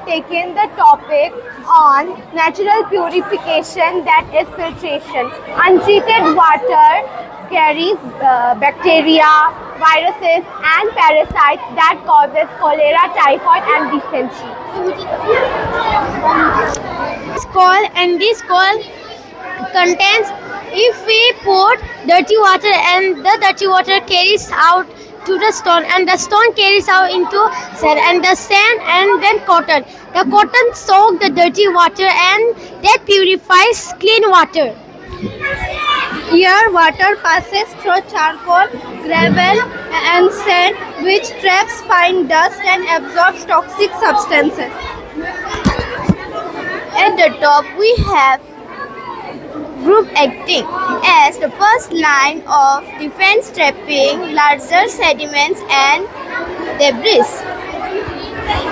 taken the topic on natural purification, that is filtration. Untreated water carries bacteria, viruses and parasites that causes cholera, typhoid and dysentery. This coal contains, if we put dirty water and the dirty water carries out to the stone and the stone carries out into sand and the sand and then cotton. The cotton soaks the dirty water and that purifies clean water. Here water passes through charcoal, gravel and sand, which traps fine dust and absorbs toxic substances. At the top we have group acting as the first line of defense, trapping larger sediments and debris.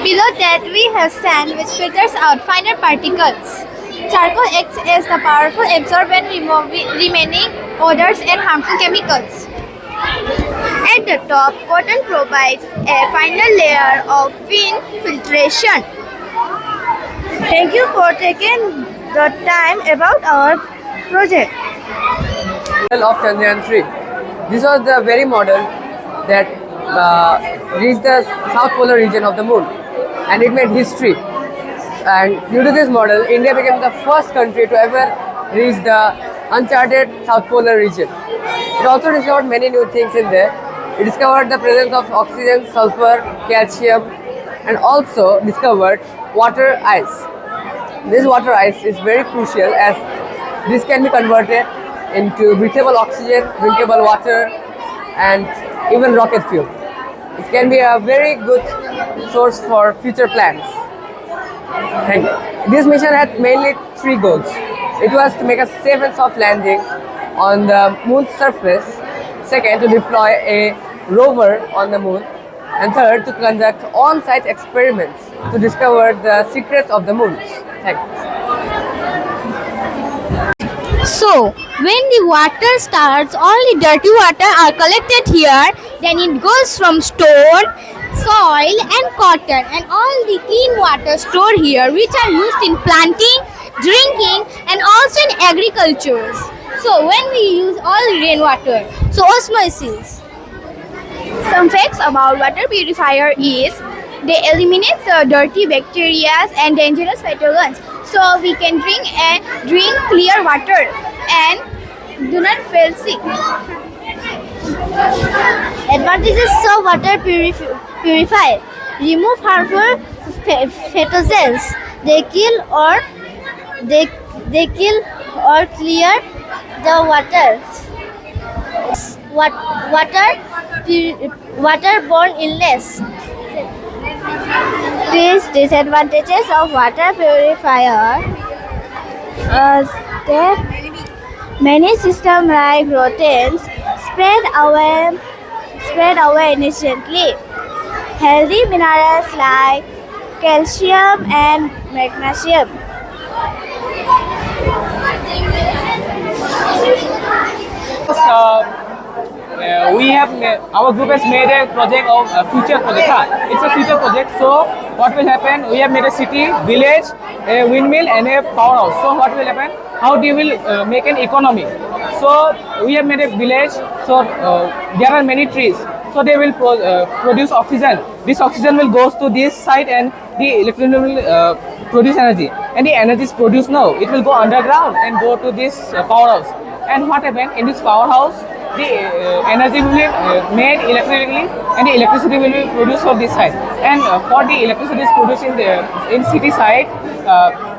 Below that we have sand, which filters out finer particles. Charcoal acts as the powerful absorbent, removing remaining odors and harmful chemicals. At the top, cotton provides a final layer of fine filtration. Thank you for taking the time about our project. Of Chandrayaan 3. This was the very model that reached the South Polar region of the moon, and it made history. And due to this model, India became the first country to ever reach the uncharted South Polar region. It also discovered many new things in there. It discovered the presence of oxygen, sulfur, calcium, and also discovered water ice. This water ice is very crucial as this can be converted into breathable oxygen, drinkable water, and even rocket fuel. It can be a very good source for future plans. Thank you. This mission had mainly three goals. It was to make a safe and soft landing on the moon's surface. Second, to deploy a rover on the moon. And third, to conduct on-site experiments to discover the secrets of the moon. Thank you. So, when the water starts, all the dirty water are collected here, then it goes from stone, soil and cotton, and all the clean water stored here, which are used in planting, drinking and also in agriculture. So, when we use all rainwater, so osmosis. Some facts about water purifier is they eliminate the dirty bacteria and dangerous pathogens, so we can drink clear water and do not feel sick. Advantages of water purifier: remove harmful pathogens. They kill or clear the water. Waterborne illness. These disadvantages of water purifier that many systems like routines spread away innocently. Healthy minerals like calcium and magnesium. Our group has made a project of a future project. It's a future project. So what will happen? We have made a city, village, a windmill, and a powerhouse. So what will happen? How they will make an economy? So we have made a village. So there are many trees. So they will produce oxygen. This oxygen will go to this site, and the electricity will produce energy. And the energy is produced now. It will go underground and go to this powerhouse. And what happened in this powerhouse? The energy will be made electrically, and the electricity will be produced for this side. And for the electricity is produced in city side,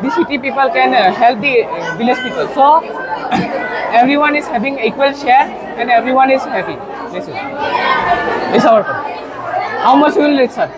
the city people can help the village people. So everyone is having equal share, and everyone is happy. This is our problem. How much will it, sir?